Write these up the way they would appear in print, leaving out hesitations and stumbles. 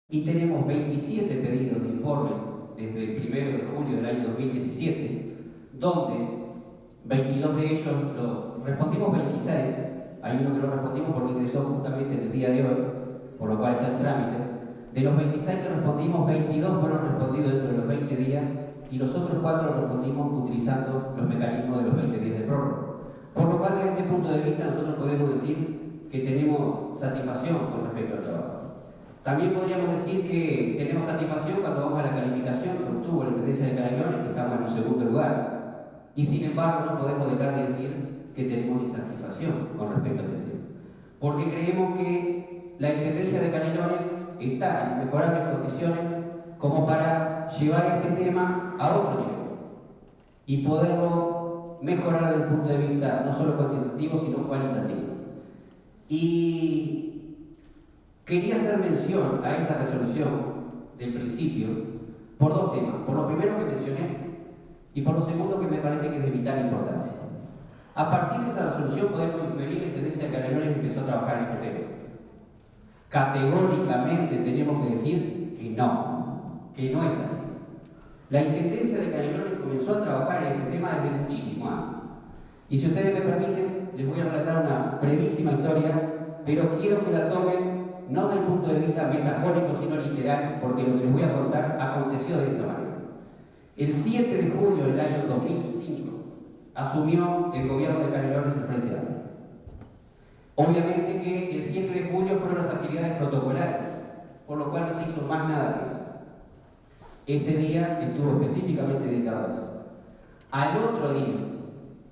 y tenemos 27 pedidos de informe desde el 1 de julio del año 2017, donde 22 de ellos lo respondimos 26, hay uno que no respondimos porque ingresó justamente en el día de hoy, por lo cual está en trámite. De los 26 que respondimos, 22 fueron respondidos dentro de los 20 días y los otros 4 los respondimos utilizando los mecanismos de los 20 días de prórroga. Por lo cual, desde este punto de vista, nosotros podemos decir que tenemos satisfacción con respecto al trabajo. También podríamos decir que tenemos satisfacción cuando vamos a la calificación que obtuvo la Intendencia de Canelones, que estamos en un segundo lugar. Y sin embargo, no podemos dejar de decir que tenemos insatisfacción con respecto a este tema. Porque creemos que la Intendencia de Canelones está en mejorables condiciones como para llevar este tema a otro nivel y poderlo mejorar desde el punto de vista no solo cuantitativo, sino cualitativo. Y quería hacer mención a esta resolución del principio por dos temas. Por lo primero que mencioné y por lo segundo que me parece que es de vital importancia. A partir de esa resolución podemos inferir que la Intendencia de Canelones empezó a trabajar en este tema. Categóricamente tenemos que decir que no es así. La Intendencia de Canelones comenzó a trabajar en este tema desde muchísimos años. Y si ustedes me permiten, les voy a relatar una brevísima historia, pero quiero que la tomen no desde el punto de vista metafórico, sino literal, porque lo que les voy a contar aconteció de esa manera. El 7 de junio del año 2005 asumió el gobierno de Canelones el Frente Amplio. Obviamente que el 7 de julio fueron las actividades protocolares, por lo cual no se hizo más nada que eso. Ese día estuvo específicamente dedicado a eso. Al otro día,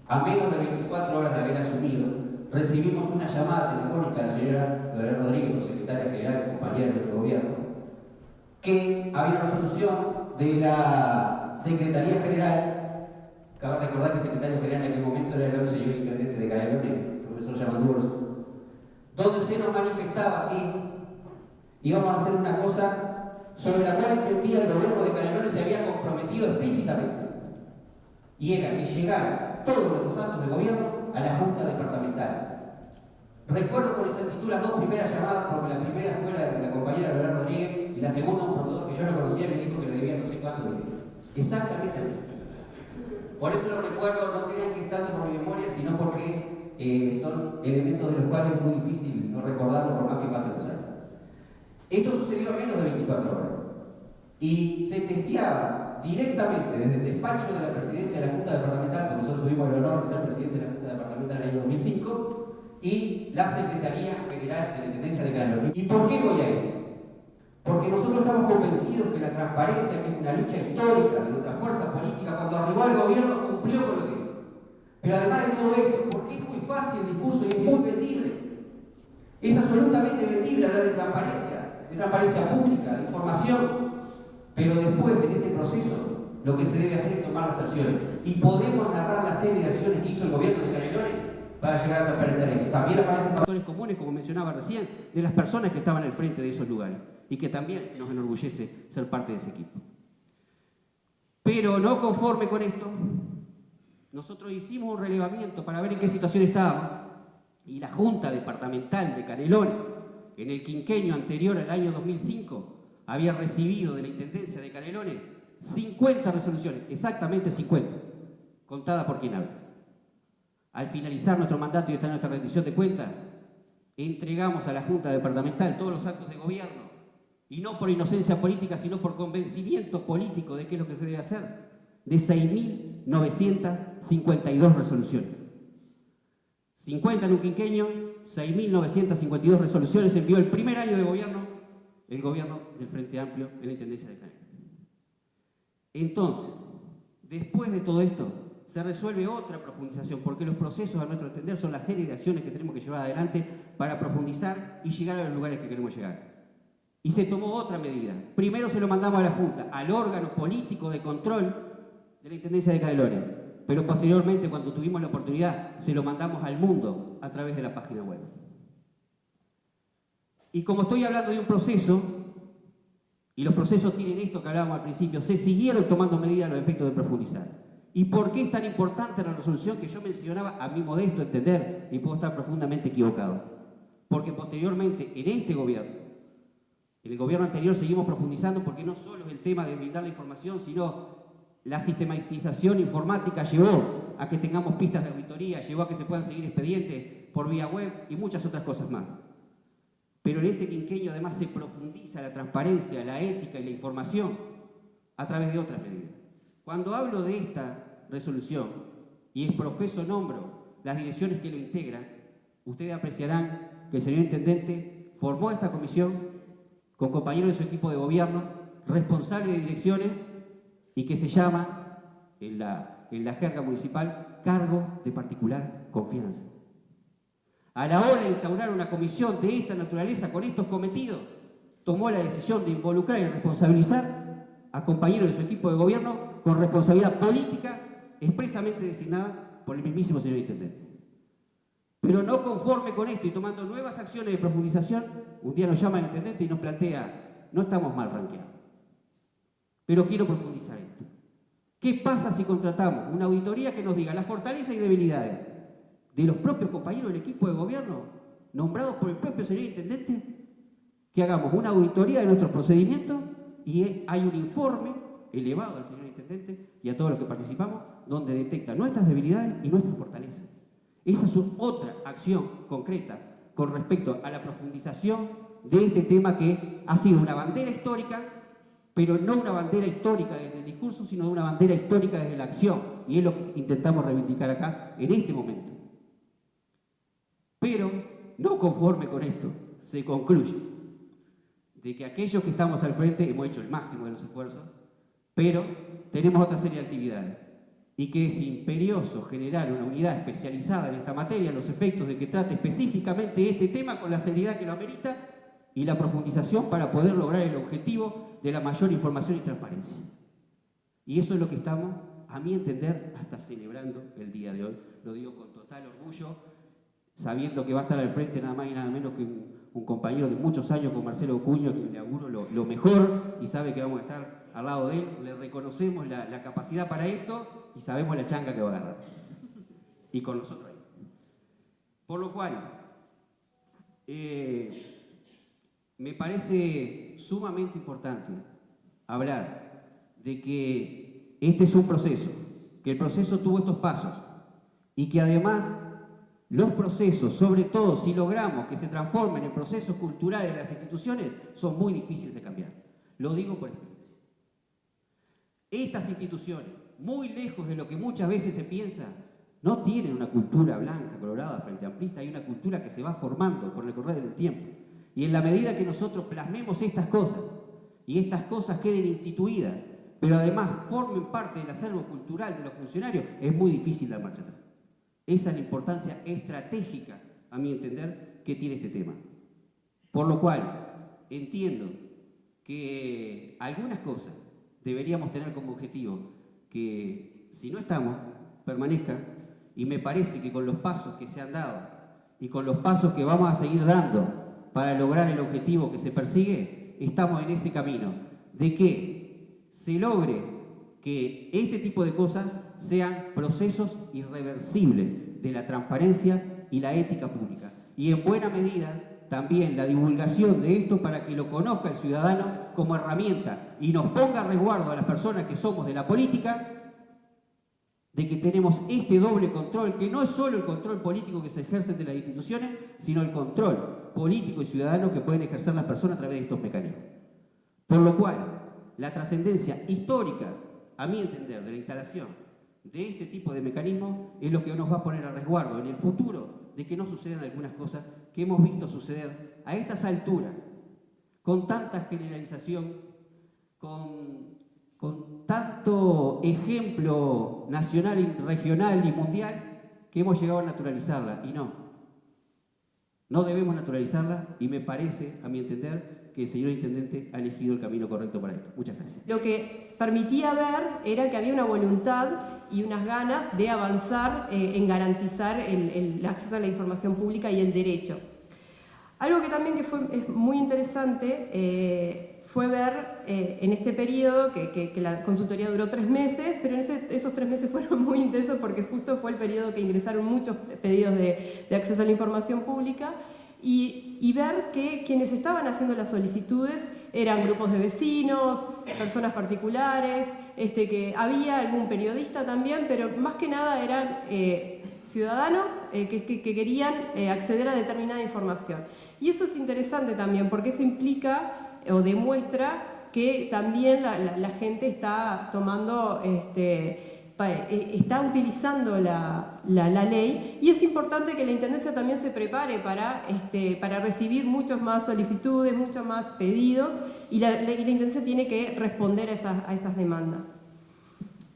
a menos de 24 horas de haber asumido, recibimos una llamada telefónica de la señora Lorea Rodríguez, secretaria general y compañera de nuestro gobierno, que había una resolución de la Secretaría General. Cabe recordar que el secretario general en aquel momento era el señor intendente de Canelones, el profesor Yamanduros, donde se nos manifestaba que íbamos a hacer una cosa sobre la cual entendía el gobierno de Canelones se había comprometido explícitamente, y era que llegaran todos los actos de gobierno a la Junta Departamental. Recuerdo con exactitud las dos primeras llamadas, porque la primera fue la compañera Lorea Rodríguez y la segunda un proveedor que yo no conocía me dijo que le debía no sé cuánto dinero. Exactamente así. Por eso lo recuerdo, no crean que es tanto por mi memoria, sino porque son elementos de los cuales es muy difícil no recordarlo por más que pasen los años. Esto sucedió a menos de 24 horas y se testeaba directamente desde el despacho de la presidencia de la Junta Departamental, que nosotros tuvimos el honor de ser presidente de la Junta Departamental en el año 2005, y la Secretaría General de la Intendencia de Canelones. ¿Y por qué voy a esto? Porque nosotros estamos convencidos que la transparencia, que es una lucha histórica de nuestra fuerza política, cuando arribó al gobierno cumplió con lo que dijo. Pero además de todo esto, porque es muy fácil el discurso y es muy vendible, es absolutamente vendible hablar de transparencia pública, de información, pero después en este proceso lo que se debe hacer es tomar las acciones. Y podemos narrar la serie de acciones que hizo el gobierno de Canelones para llegar a transparentar esto. También aparecen factores comunes, como mencionaba recién, de las personas que estaban al frente de esos lugares y que también nos enorgullece ser parte de ese equipo. Pero no conforme con esto, nosotros hicimos un relevamiento para ver en qué situación estaba y la Junta Departamental de Canelones, en el quinquenio anterior al año 2005, había recibido de la Intendencia de Canelones 50 resoluciones, exactamente 50, contada por quien habla. Al finalizar nuestro mandato y estar en nuestra rendición de cuentas, entregamos a la Junta Departamental todos los actos de gobierno, y no por inocencia política, sino por convencimiento político de qué es lo que se debe hacer, de 6.952 resoluciones. 50 en un quinquenio, 6.952 resoluciones envió el primer año de gobierno, el gobierno del Frente Amplio en la Intendencia de Canelones. Entonces, después de todo esto, se resuelve otra profundización, porque los procesos, a nuestro entender, son la serie de acciones que tenemos que llevar adelante para profundizar y llegar a los lugares que queremos llegar. Y se tomó otra medida. Primero se lo mandamos a la Junta, al órgano político de control de la Intendencia de Canelones, pero posteriormente, cuando tuvimos la oportunidad, se lo mandamos al mundo a través de la página web. Y como estoy hablando de un proceso, y los procesos tienen esto que hablábamos al principio, se siguieron tomando medidas a los efectos de profundizar. ¿Y por qué es tan importante la resolución que yo mencionaba, a mi modesto entender, y puedo estar profundamente equivocado? Porque posteriormente, en este gobierno, En el gobierno anterior seguimos profundizando porque no solo es el tema de brindar la información, sino la sistematización informática llevó a que tengamos pistas de auditoría, llevó a que se puedan seguir expedientes por vía web y muchas otras cosas más. Pero en este quinquenio además se profundiza la transparencia, la ética y la información a través de otras medidas. Cuando hablo de esta resolución y exprofeso nombro las direcciones que lo integran, ustedes apreciarán que el señor Intendente formó esta comisión con compañeros de su equipo de gobierno, responsables de direcciones y que se llama, en la jerga municipal, cargo de particular confianza. A la hora de instaurar una comisión de esta naturaleza con estos cometidos, tomó la decisión de involucrar y responsabilizar a compañeros de su equipo de gobierno con responsabilidad política expresamente designada por el mismísimo señor Intendente. Pero no conforme con esto y tomando nuevas acciones de profundización, un día nos llama el Intendente y nos plantea, no estamos mal rankeados, pero quiero profundizar esto. ¿Qué pasa si contratamos una auditoría que nos diga las fortalezas y debilidades de los propios compañeros del equipo de gobierno, nombrados por el propio señor Intendente, que hagamos una auditoría de nuestros procedimientos y hay un informe elevado al señor Intendente y a todos los que participamos, donde detecta nuestras debilidades y nuestras fortalezas? Esa es otra acción concreta con respecto a la profundización de este tema que ha sido una bandera histórica, pero no una bandera histórica desde el discurso, sino una bandera histórica desde la acción. Y es lo que intentamos reivindicar acá en este momento. Pero, no conforme con esto, se concluye de que aquellos que estamos al frente hemos hecho el máximo de los esfuerzos, pero tenemos otra serie de actividades. Y que es imperioso generar una unidad especializada en esta materia, los efectos de que trate específicamente este tema con la seriedad que lo amerita y la profundización para poder lograr el objetivo de la mayor información y transparencia. Y eso es lo que estamos, a mi entender, hasta celebrando el día de hoy. Lo digo con total orgullo, sabiendo que va a estar al frente nada más y nada menos que un compañero de muchos años con Marcelo Cuño, que le auguro lo mejor y sabe que vamos a estar al lado de él, le reconocemos la capacidad para esto y sabemos la changa que va a agarrar. Y con nosotros ahí. Por lo cual, me parece sumamente importante hablar de que este es un proceso, que el proceso tuvo estos pasos y que además los procesos, sobre todo si logramos que se transformen en procesos culturales de las instituciones, son muy difíciles de cambiar. Lo digo por experiencia. Estas instituciones, muy lejos de lo que muchas veces se piensa, no tienen una cultura blanca, colorada, frente amplista. Hay una cultura que se va formando por el correr del tiempo. Y en la medida que nosotros plasmemos estas cosas, y estas cosas queden instituidas, pero además formen parte del acervo cultural de los funcionarios, es muy difícil dar marcha atrás. Esa es la importancia estratégica, a mi entender, que tiene este tema. Por lo cual, entiendo que algunas cosas deberíamos tener como objetivo que, si no estamos, permanezcan, y me parece que con los pasos que se han dado y con los pasos que vamos a seguir dando para lograr el objetivo que se persigue, estamos en ese camino de que se logre que este tipo de cosas sean procesos irreversibles de la transparencia y la ética pública. Y en buena medida también la divulgación de esto para que lo conozca el ciudadano como herramienta y nos ponga a resguardo a las personas que somos de la política, de que tenemos este doble control, que no es solo el control político que se ejerce de las instituciones, sino el control político y ciudadano que pueden ejercer las personas a través de estos mecanismos. Por lo cual, la trascendencia histórica, a mi entender, de la instalación de este tipo de mecanismos es lo que nos va a poner a resguardo en el futuro de que no sucedan algunas cosas que hemos visto suceder a estas alturas, con tanta generalización, con tanto ejemplo nacional, regional y mundial, que hemos llegado a naturalizarla. Y no debemos naturalizarla, y me parece, a mi entender, que el señor Intendente ha elegido el camino correcto para esto. Muchas gracias. Lo que permitía ver era que había una voluntad y unas ganas de avanzar en garantizar el acceso a la información pública y el derecho. Algo que también es muy interesante fue ver en este periodo que la consultoría duró 3 meses, pero esos 3 meses fueron muy intensos porque justo fue el periodo que ingresaron muchos pedidos de acceso a la información pública. y ver que quienes estaban haciendo las solicitudes eran grupos de vecinos, personas particulares, que había algún periodista también, pero más que nada eran ciudadanos que querían acceder a determinada información. Y eso es interesante también, porque eso implica o demuestra que también la gente está tomando, está utilizando la ley, y es importante que la Intendencia también se prepare para recibir muchas más solicitudes, muchos más pedidos, y la Intendencia tiene que responder a esas demandas.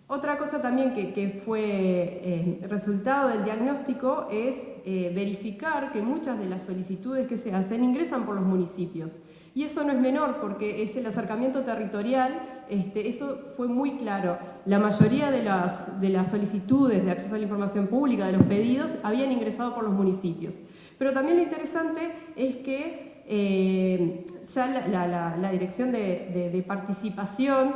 Otra cosa también que fue resultado del diagnóstico es verificar que muchas de las solicitudes que se hacen ingresan por los municipios. Y eso no es menor, porque es el acercamiento territorial, eso fue muy claro. La mayoría de las solicitudes de acceso a la información pública, de los pedidos, habían ingresado por los municipios. Pero también lo interesante es que ya la Dirección de Participación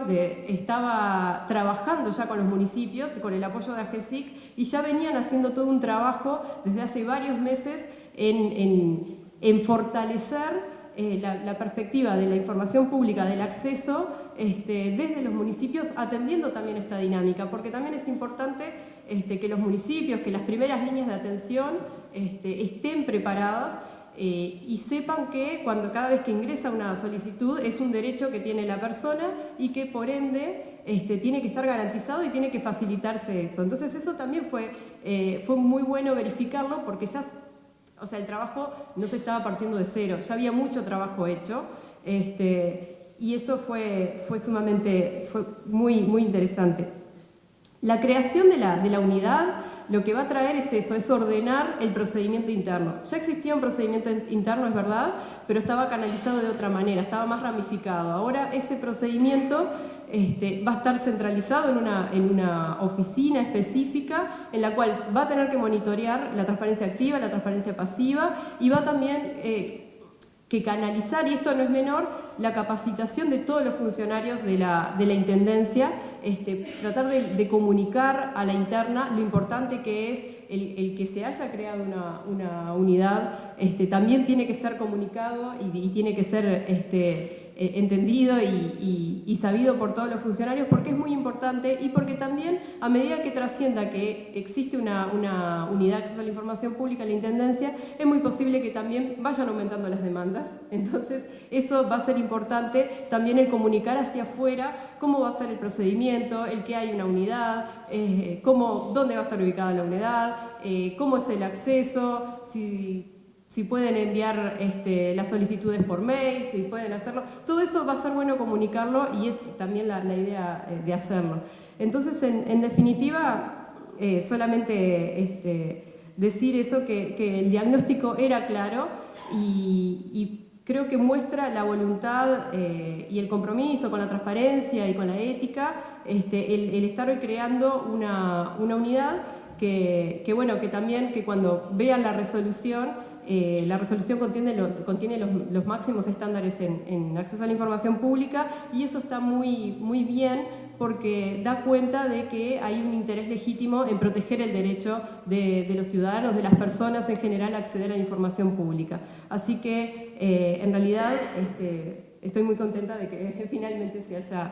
estaba trabajando ya con los municipios, con el apoyo de AGESIC, y ya venían haciendo todo un trabajo desde hace varios meses en fortalecer la perspectiva de la información pública, del acceso desde los municipios, atendiendo también esta dinámica, porque también es importante que los municipios, que las primeras líneas de atención estén preparadas y sepan que cada vez que ingresa una solicitud es un derecho que tiene la persona y que por ende tiene que estar garantizado y tiene que facilitarse eso. Entonces eso también fue muy bueno verificarlo, porque ya, o sea, el trabajo no se estaba partiendo de cero, ya había mucho trabajo hecho, y eso fue muy, muy interesante. La creación de la unidad lo que va a traer es eso, es ordenar el procedimiento interno. Ya existía un procedimiento interno, es verdad, pero estaba canalizado de otra manera, estaba más ramificado. Ahora ese procedimiento va a estar centralizado en una oficina específica en la cual va a tener que monitorear la transparencia activa, la transparencia pasiva, y va también que canalizar, y esto no es menor, la capacitación de todos los funcionarios de la Intendencia, tratar de comunicar a la interna lo importante que es el que se haya creado una unidad, también tiene que ser comunicado y tiene que ser entendido y sabido por todos los funcionarios, porque es muy importante, y porque también a medida que trascienda que existe una unidad de acceso a la información pública en la Intendencia, es muy posible que también vayan aumentando las demandas. Entonces eso va a ser importante también, el comunicar hacia afuera cómo va a ser el procedimiento, el que hay una unidad, dónde va a estar ubicada la unidad, cómo es el acceso, si pueden enviar las solicitudes por mail, si pueden hacerlo. Todo eso va a ser bueno comunicarlo, y es también la idea de hacerlo. Entonces, en definitiva, solamente decir eso, que el diagnóstico era claro, y creo que muestra la voluntad y el compromiso con la transparencia y con la ética, el estar hoy creando una unidad que también, que cuando vean la resolución contiene los máximos estándares en acceso a la información pública, y eso está muy, muy bien, porque da cuenta de que hay un interés legítimo en proteger el derecho de los ciudadanos, de las personas en general, a acceder a la información pública. Así que, en realidad, estoy muy contenta de que finalmente se haya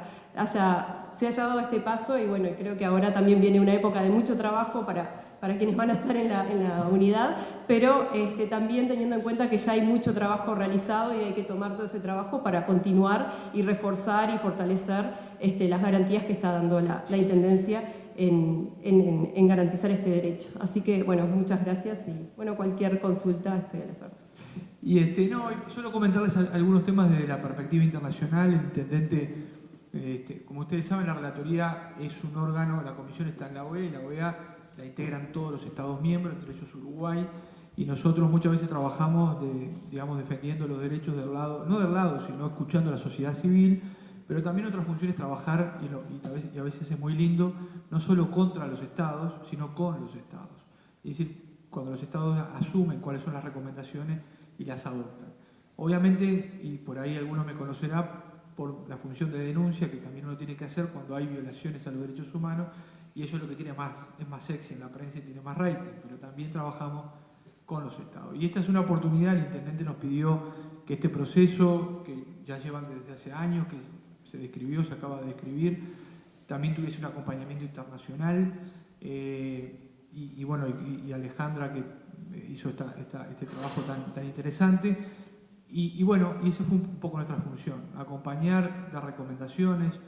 dado este paso, y bueno, creo que ahora también viene una época de mucho trabajo para quienes van a estar en la unidad, pero también teniendo en cuenta que ya hay mucho trabajo realizado, y hay que tomar todo ese trabajo para continuar y reforzar y fortalecer las garantías que está dando la Intendencia en garantizar este derecho. Así que, bueno, muchas gracias, y bueno, cualquier consulta estoy a las órdenes. Y solo comentarles algunos temas desde la perspectiva internacional. El intendente, como ustedes saben, la relatoría es un órgano, la comisión está en la OEA, y la OEA la integran todos los Estados miembros, entre ellos Uruguay, y nosotros muchas veces trabajamos defendiendo los derechos no del lado, sino escuchando a la sociedad civil, pero también otra función es trabajar, y a veces es muy lindo, no solo contra los estados, sino con los estados. Es decir, cuando los estados asumen cuáles son las recomendaciones y las adoptan. Obviamente, y por ahí alguno me conocerá, por la función de denuncia que también uno tiene que hacer cuando hay violaciones a los derechos humanos, y eso es lo que es más sexy en la prensa y tiene más rating, pero también trabajamos con los estados. Y esta es una oportunidad, el intendente nos pidió que este proceso, que ya llevan desde hace años, que se describió, se acaba de describir, también tuviese un acompañamiento internacional, y bueno, y Alejandra que hizo este trabajo tan interesante, y bueno, y esa fue un poco nuestra función, acompañar, dar recomendaciones,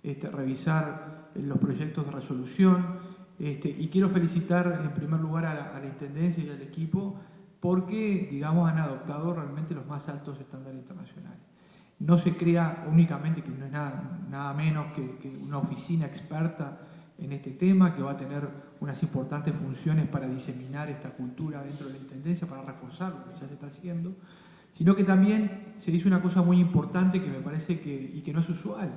revisar los proyectos de resolución, y quiero felicitar en primer lugar a la Intendencia y al equipo porque, digamos, han adoptado realmente los más altos estándares internacionales. No se crea únicamente, que no es nada menos que una oficina experta en este tema, que va a tener unas importantes funciones para diseminar esta cultura dentro de la Intendencia, para reforzar lo que ya se está haciendo, sino que también se hizo una cosa muy importante que me parece que no es usual,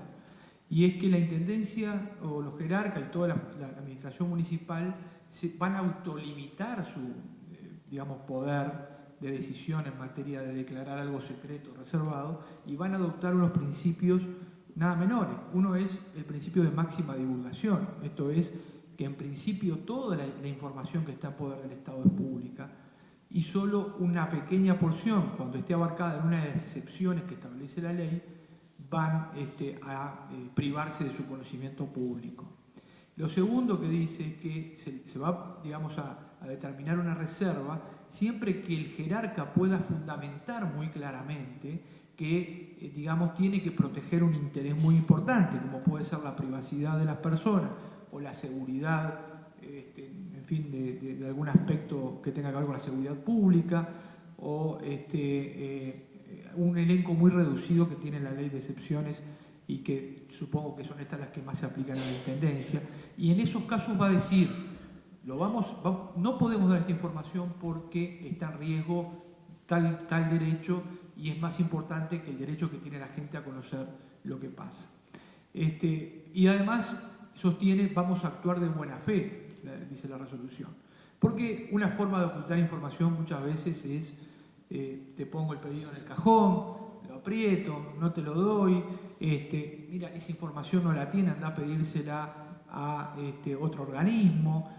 y es que la Intendencia o los jerarcas y toda la administración municipal van a autolimitar su, digamos, poder de decisión en materia de declarar algo secreto o reservado, y van a adoptar unos principios nada menores. Uno es el principio de máxima divulgación, esto es que en principio toda la información que está en poder del Estado es pública, y solo una pequeña porción, cuando esté abarcada en una de las excepciones que establece la ley, van a privarse de su conocimiento público. Lo segundo que dice es que se va, digamos, a determinar una reserva siempre que el jerarca pueda fundamentar muy claramente que, digamos, tiene que proteger un interés muy importante, como puede ser la privacidad de las personas o la seguridad, en fin, de algún aspecto que tenga que ver con la seguridad pública, o un elenco muy reducido que tiene la ley de excepciones y que supongo que son estas las que más se aplican a la Intendencia. Y en esos casos va a decir, no podemos dar esta información porque está en riesgo tal derecho y es más importante que el derecho que tiene la gente a conocer lo que pasa. Y además sostiene, vamos a actuar de buena fe, dice la resolución. Porque una forma de ocultar información muchas veces es, te pongo el pedido en el cajón, lo aprieto, no te lo doy, mira, esa información no la tiene, anda a pedírsela a otro organismo.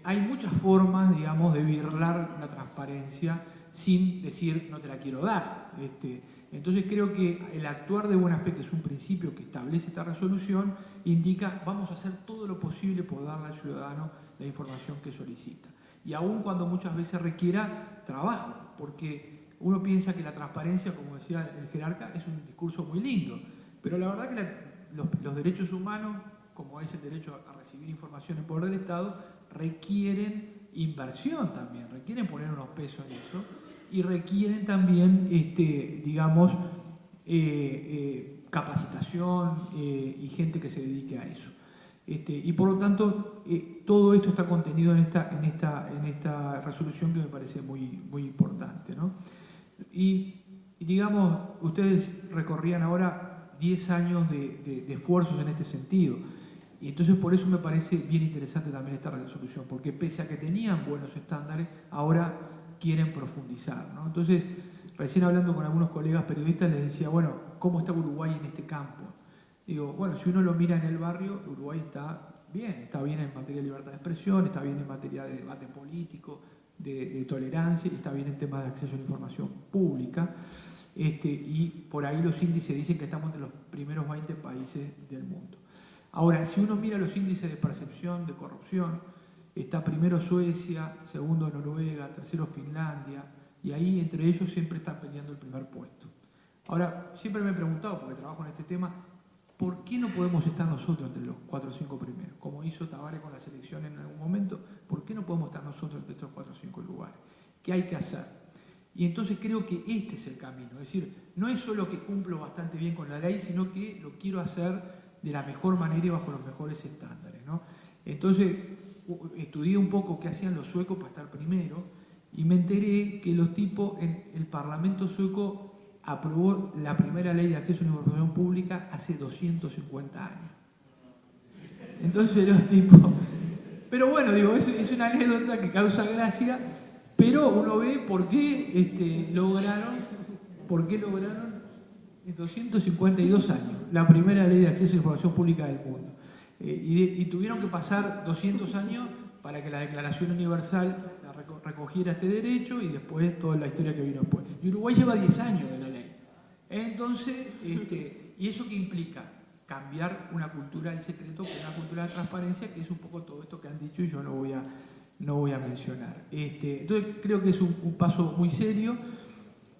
Hay muchas formas, digamos, de birlar la transparencia sin decir no te la quiero dar. Entonces creo que el actuar de buena fe, que es un principio que establece esta resolución, indica vamos a hacer todo lo posible por darle al ciudadano la información que solicita. Y aun cuando muchas veces requiera trabajo, porque uno piensa que la transparencia, como decía el jerarca, es un discurso muy lindo, pero la verdad que los derechos humanos, como es el derecho a recibir información en poder del Estado, requieren inversión también, requieren poner unos pesos en eso, y requieren también, digamos, capacitación y gente que se dedique a eso. Y por lo tanto, todo esto está contenido en esta resolución, que me parece muy importante, ¿no? Y digamos, ustedes recorrían ahora 10 años de esfuerzos en este sentido. Y entonces por eso me parece bien interesante también esta resolución, porque pese a que tenían buenos estándares, ahora quieren profundizar, ¿no? Entonces, recién hablando con algunos colegas periodistas, les decía, bueno, ¿cómo está Uruguay en este campo? Digo, bueno, si uno lo mira en el barrio, Uruguay está bien en materia de libertad de expresión, está bien en materia de debate político, de tolerancia, y está bien en temas de acceso a la información pública, y por ahí los índices dicen que estamos entre los primeros 20 países del mundo. Ahora, si uno mira los índices de percepción de corrupción, está primero Suecia, segundo Noruega, tercero Finlandia, y ahí entre ellos siempre están peleando el primer puesto. Ahora, siempre me he preguntado, porque trabajo en este tema, ¿por qué no podemos estar nosotros entre los 4 o 5 primeros? Como hizo Tabaré con la selección en algún momento, ¿por qué no podemos estar nosotros entre estos 4 o 5 lugares? ¿Qué hay que hacer? Y entonces creo que este es el camino, es decir, no es solo que cumplo bastante bien con la ley, sino que lo quiero hacer de la mejor manera y bajo los mejores estándares, ¿no? Entonces, estudié un poco qué hacían los suecos para estar primero y me enteré que los tipos, en el Parlamento sueco aprobó la primera ley de acceso a la información pública hace 250 años. Entonces los tipos... Pero bueno, digo, es una anécdota que causa gracia, pero uno ve por qué lograron en 252 años la primera ley de acceso a la información pública del mundo. Y tuvieron que pasar 200 años para que la Declaración Universal, la recogiera este derecho y después toda la historia que vino después. Y Uruguay lleva 10 años de la ley. Entonces, ¿y eso qué implica? Cambiar una cultura del secreto por una cultura de transparencia, que es un poco todo esto que han dicho y yo no voy a mencionar. Entonces creo que es un paso muy serio.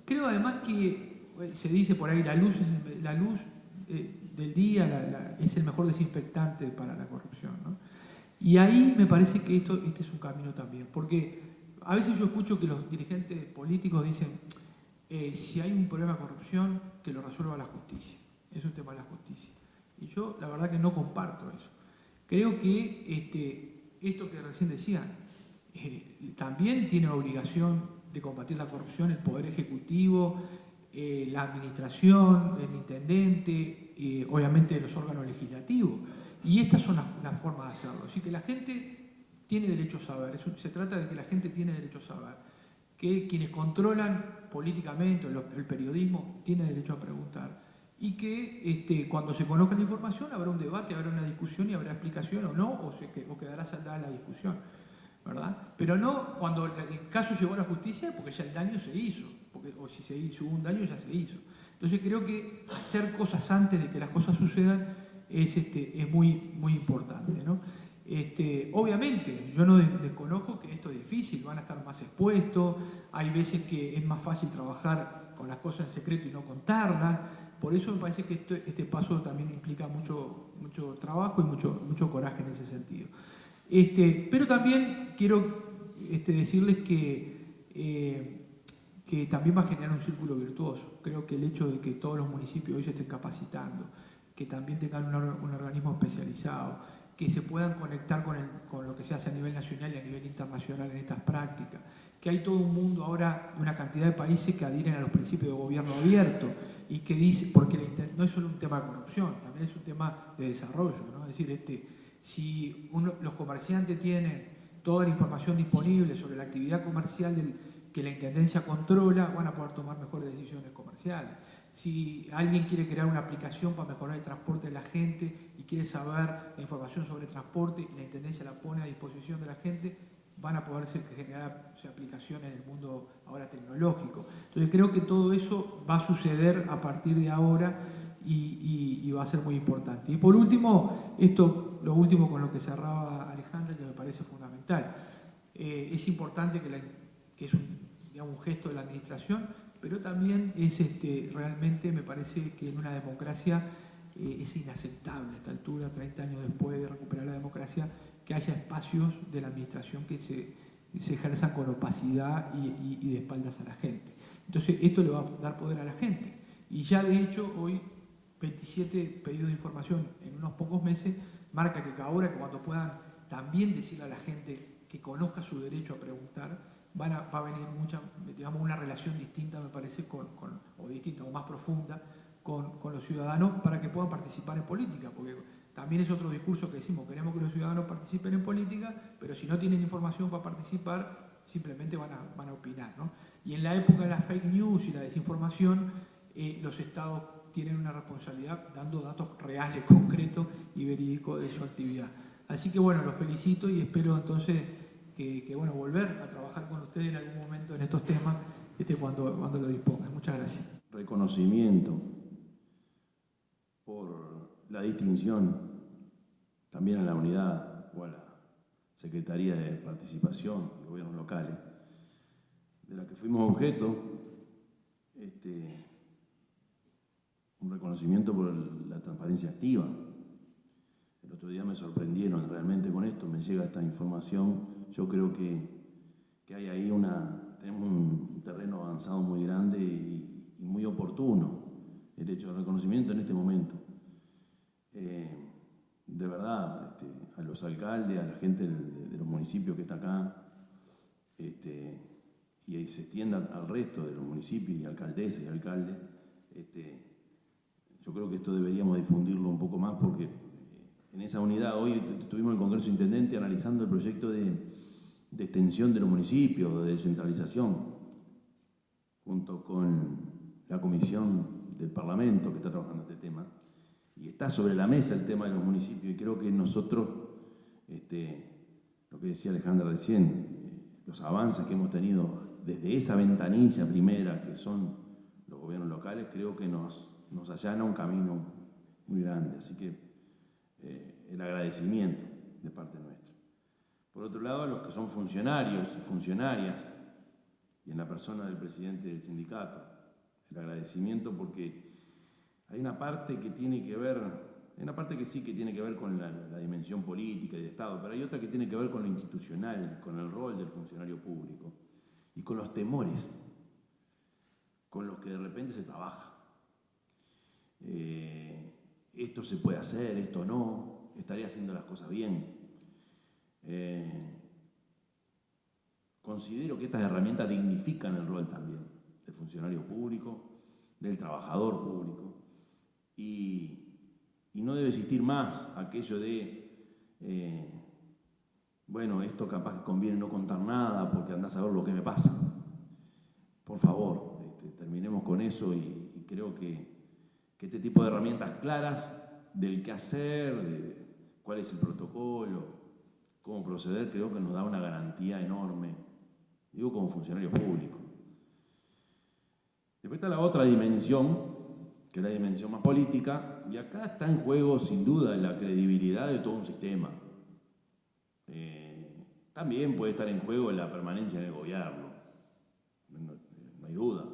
Creo además que se dice por ahí la luz del día es el mejor desinfectante para la corrupción, ¿no? Y ahí me parece que este es un camino también, porque a veces yo escucho que los dirigentes políticos dicen si hay un problema de corrupción, que lo resuelva la justicia. Es un tema de la justicia. Y yo la verdad que no comparto eso. Creo que esto que recién decían, también tiene obligación de combatir la corrupción el Poder Ejecutivo, la Administración, el Intendente, obviamente los órganos legislativos. Y estas son las formas de hacerlo. Así que la gente tiene derecho a saber. Se trata de que la gente tiene derecho a saber. Que quienes controlan políticamente el periodismo tienen derecho a preguntar. Y que cuando se conozca la información habrá un debate, habrá una discusión y habrá explicación o no, o quedará saldada la discusión, ¿verdad? Pero no cuando el caso llegó a la justicia, porque ya el daño se hizo, o si se hizo un daño ya se hizo. Entonces creo que hacer cosas antes de que las cosas sucedan es muy, muy importante, ¿no? Obviamente, yo no desconozco que esto es difícil, van a estar más expuestos, hay veces que es más fácil trabajar con las cosas en secreto y no contarlas. Por eso me parece que este paso también implica mucho trabajo y mucho coraje en ese sentido. Pero también quiero decirles que también va a generar un círculo virtuoso. Creo que el hecho de que todos los municipios hoy se estén capacitando, que también tengan un organismo especializado, que se puedan conectar con lo que se hace a nivel nacional y a nivel internacional en estas prácticas, que hay todo un mundo ahora, una cantidad de países que adhieren a los principios de gobierno abierto y que dice, porque no es solo un tema de corrupción, también es un tema de desarrollo, ¿no? Es decir, si los comerciantes tienen toda la información disponible sobre la actividad comercial que la Intendencia controla, van a poder tomar mejores decisiones comerciales. Si alguien quiere crear una aplicación para mejorar el transporte de la gente y quiere saber la información sobre transporte y la Intendencia la pone a disposición de la gente, van a poder generar aplicaciones en el mundo ahora tecnológico. Entonces creo que todo eso va a suceder a partir de ahora y va a ser muy importante. Y por último, lo último con lo que cerraba Alejandra, que me parece fundamental. Es importante que es un gesto de la administración, pero también realmente me parece que en una democracia es inaceptable a esta altura, 30 años después de recuperar la democracia, que haya espacios de la administración que se ejerzan con opacidad y de espaldas a la gente. Entonces esto le va a dar poder a la gente. Y ya de hecho hoy 27 pedidos de información en unos pocos meses marca que ahora, cuando puedan también decirle a la gente que conozca su derecho a preguntar, va a venir una relación distinta, me parece, o más profunda con los ciudadanos para que puedan participar en política, porque también es otro discurso que decimos, queremos que los ciudadanos participen en política, pero si no tienen información para participar, simplemente van a opinar, ¿no? Y en la época de las fake news y la desinformación, los estados tienen una responsabilidad dando datos reales, concretos y verídicos de su actividad. Así que bueno, los felicito y espero entonces que volver a trabajar con ustedes en algún momento en estos temas cuando lo dispongan. Muchas gracias. Reconocimiento por la distinción también a la unidad o a la Secretaría de Participación y Gobiernos Locales, de la que fuimos objeto, un reconocimiento por la transparencia activa. El otro día me sorprendieron realmente con esto, me llega esta información. Yo creo que hay ahí tenemos un terreno avanzado muy grande y muy oportuno el hecho de reconocimiento en este momento. De verdad, a los alcaldes, a la gente de los municipios que está acá, y se extienda al resto de los municipios y alcaldesas y alcaldes, yo creo que esto deberíamos difundirlo un poco más, porque en esa unidad, hoy estuvimos en el Congreso Intendente analizando el proyecto de extensión de los municipios, de descentralización, junto con la Comisión del Parlamento que está trabajando este tema, y está sobre la mesa el tema de los municipios, y creo que nosotros, lo que decía Alejandra recién, los avances que hemos tenido desde esa ventanilla primera que son los gobiernos locales, creo que nos allana un camino muy grande. Así que el agradecimiento de parte nuestra. Por otro lado, a los que son funcionarios y funcionarias, y en la persona del presidente del sindicato, el agradecimiento porque hay una parte que tiene que ver, hay una parte que sí que tiene que ver con la dimensión política y de Estado, pero hay otra que tiene que ver con lo institucional, con el rol del funcionario público y con los temores con los que de repente se trabaja. Esto se puede hacer, esto no, estaría haciendo las cosas bien. Considero que estas herramientas dignifican el rol también del funcionario público, del trabajador público, y no debe existir más aquello de, bueno, esto capaz que conviene no contar nada porque andás a ver lo que me pasa. Por favor, terminemos con eso y creo que este tipo de herramientas claras del qué hacer, de cuál es el protocolo, cómo proceder, creo que nos da una garantía enorme, digo como funcionario público. Después está la otra dimensión, que es la dimensión más política, y acá está en juego sin duda la credibilidad de todo un sistema. También puede estar en juego la permanencia en el gobierno, no hay duda.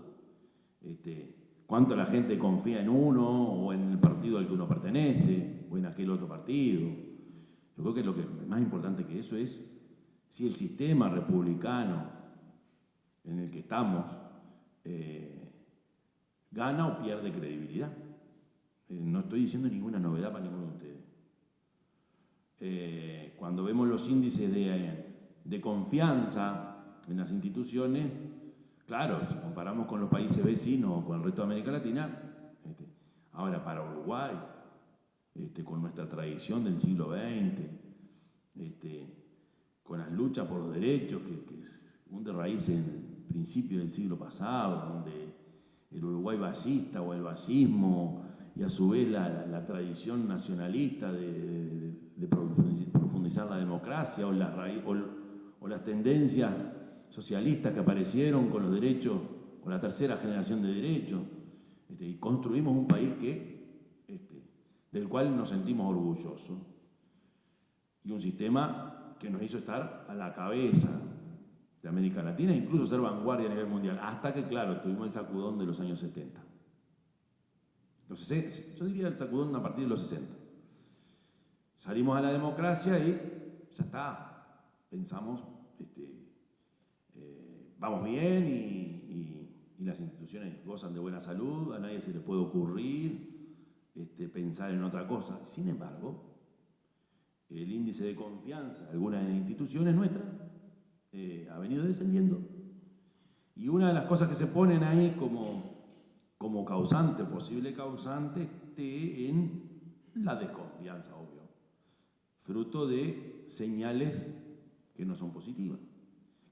Cuánto la gente confía en uno o en el partido al que uno pertenece o en aquel otro partido. Yo creo que lo que es más importante que eso es si el sistema republicano en el que estamos gana o pierde credibilidad. No estoy diciendo ninguna novedad para ninguno de ustedes. Cuando vemos los índices de confianza en las instituciones, claro, si comparamos con los países vecinos o con el resto de América Latina, ahora para Uruguay, con nuestra tradición del siglo XX, con las luchas por los derechos que hunde raíces en el principio del siglo pasado, donde el Uruguay ballista o el ballismo y a su vez la tradición nacionalista de profundizar la democracia o las tendencias socialistas que aparecieron con los derechos, con la tercera generación de derechos, y construimos un país del cual nos sentimos orgullosos, y un sistema que nos hizo estar a la cabeza de América Latina e incluso ser vanguardia a nivel mundial, hasta que, claro, tuvimos el sacudón de los años 70. Yo diría el sacudón a partir de los 60. Salimos a la democracia y ya está, pensamos, vamos bien y las instituciones gozan de buena salud, a nadie se le puede ocurrir pensar en otra cosa. Sin embargo, el índice de confianza de algunas instituciones nuestras ha venido descendiendo. Y una de las cosas que se ponen ahí como causante, posible causante, esté en la desconfianza, obvio, fruto de señales que no son positivas,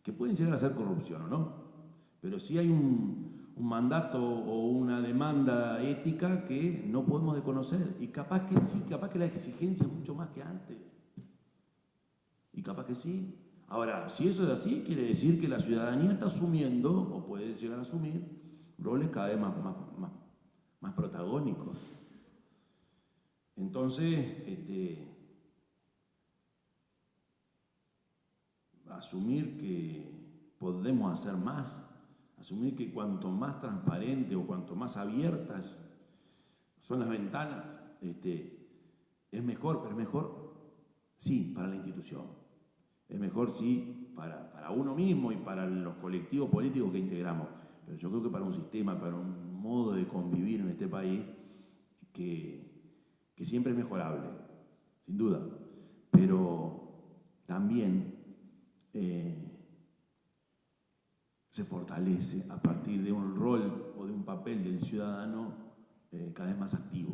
que pueden llegar a ser corrupción o no, pero sí hay un mandato o una demanda ética que no podemos desconocer, y capaz que sí, capaz que la exigencia es mucho más que antes, y capaz que sí. Ahora, si eso es así, quiere decir que la ciudadanía está asumiendo, o puede llegar a asumir, roles cada vez más protagónicos. Entonces, asumir que podemos hacer más, asumir que cuanto más transparente o cuanto más abiertas son las ventanas, es mejor, pero es mejor, sí, para la institución. Es mejor, sí, para uno mismo y para los colectivos políticos que integramos. Pero yo creo que para un sistema, para un modo de convivir en este país, que siempre es mejorable, sin duda. Pero también se fortalece a partir de un rol o de un papel del ciudadano cada vez más activo.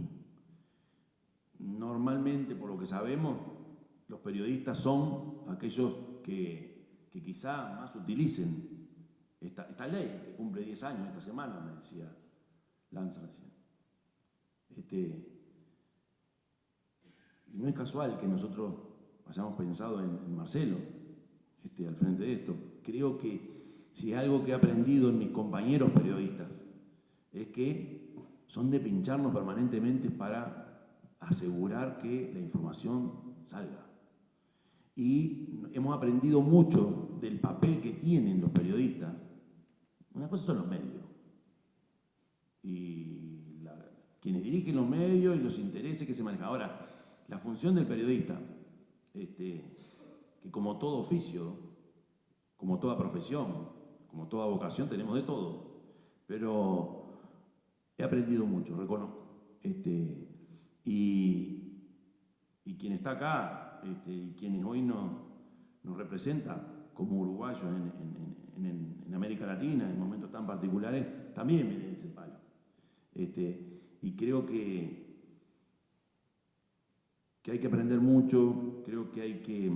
Normalmente, por lo que sabemos, los periodistas son aquellos que quizá más utilicen esta ley, que cumple 10 años esta semana, me decía Lanza recién. Y no es casual que nosotros hayamos pensado en Marcelo al frente de esto, creo que si algo que he aprendido en mis compañeros periodistas es que son de pincharnos permanentemente para asegurar que la información salga. Y hemos aprendido mucho del papel que tienen los periodistas. Una cosa son los medios. Y quienes dirigen los medios y los intereses que se manejan. Ahora, la función del periodista, que como todo oficio, como toda profesión, como toda vocación, tenemos de todo. Pero he aprendido mucho, reconozco. Y quien está acá, y quienes hoy nos representa como uruguayos en América Latina, en momentos tan particulares, también me den ese palo. Y creo que hay que aprender mucho, creo que hay que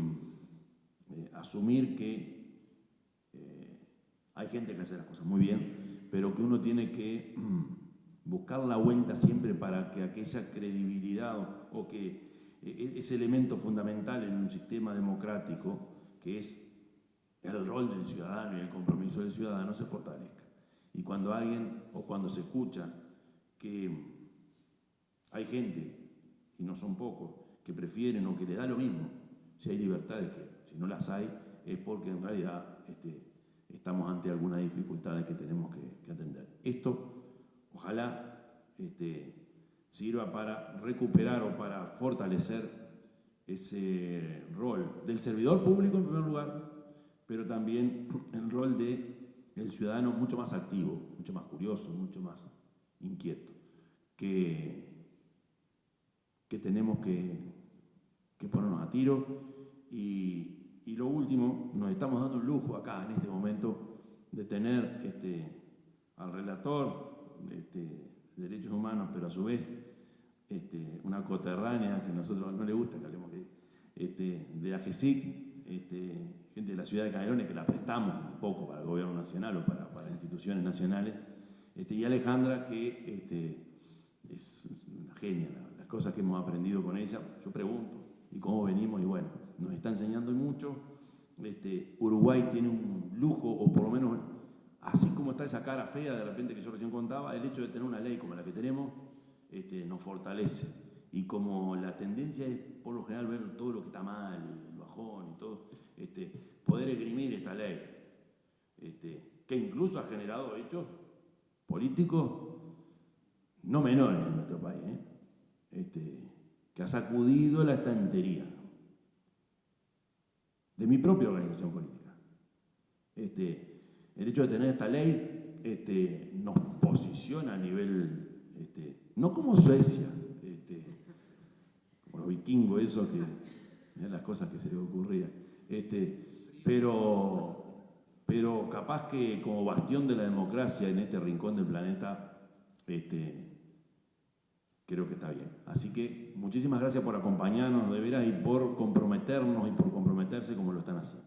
asumir que hay gente que hace las cosas muy bien, pero que uno tiene que buscar la vuelta siempre para que aquella credibilidad o que ese elemento fundamental en un sistema democrático, que es el rol del ciudadano y el compromiso del ciudadano, se fortalezca. Y cuando alguien o cuando se escucha que hay gente, y no son pocos, que prefieren o que le da lo mismo, si hay libertades, que si no las hay, es porque en realidad estamos ante algunas dificultades que tenemos que atender. Esto, ojalá, sirva para recuperar o para fortalecer ese rol del servidor público en primer lugar, pero también el rol del ciudadano mucho más activo, mucho más curioso, mucho más inquieto, que tenemos que ponernos a tiro. Y lo último, nos estamos dando un lujo acá en este momento de tener al relator de derechos humanos, pero a su vez una coterránea que a nosotros no le gusta que hablemos de AGESIC, gente de la ciudad de Canelones, que la prestamos un poco para el gobierno nacional o para instituciones nacionales, y Alejandra, que es una genia. Las cosas que hemos aprendido con ella, yo pregunto, y cómo venimos, y bueno, nos está enseñando mucho. Uruguay tiene un lujo, o por lo menos, así como está esa cara fea de repente que yo recién contaba, el hecho de tener una ley como la que tenemos, nos fortalece. Y como la tendencia es, por lo general, ver todo lo que está mal, y el bajón y todo, poder esgrimir esta ley, que incluso ha generado hechos políticos no menores en nuestro país, que ha sacudido la estantería de mi propia organización política. El hecho de tener esta ley nos posiciona a nivel, no como Suecia, como los vikingos, eso que eran las cosas que se les ocurría, pero capaz que como bastión de la democracia en este rincón del planeta, creo que está bien. Así que muchísimas gracias por acompañarnos de veras y por comprometernos y por comprometerse como lo están haciendo.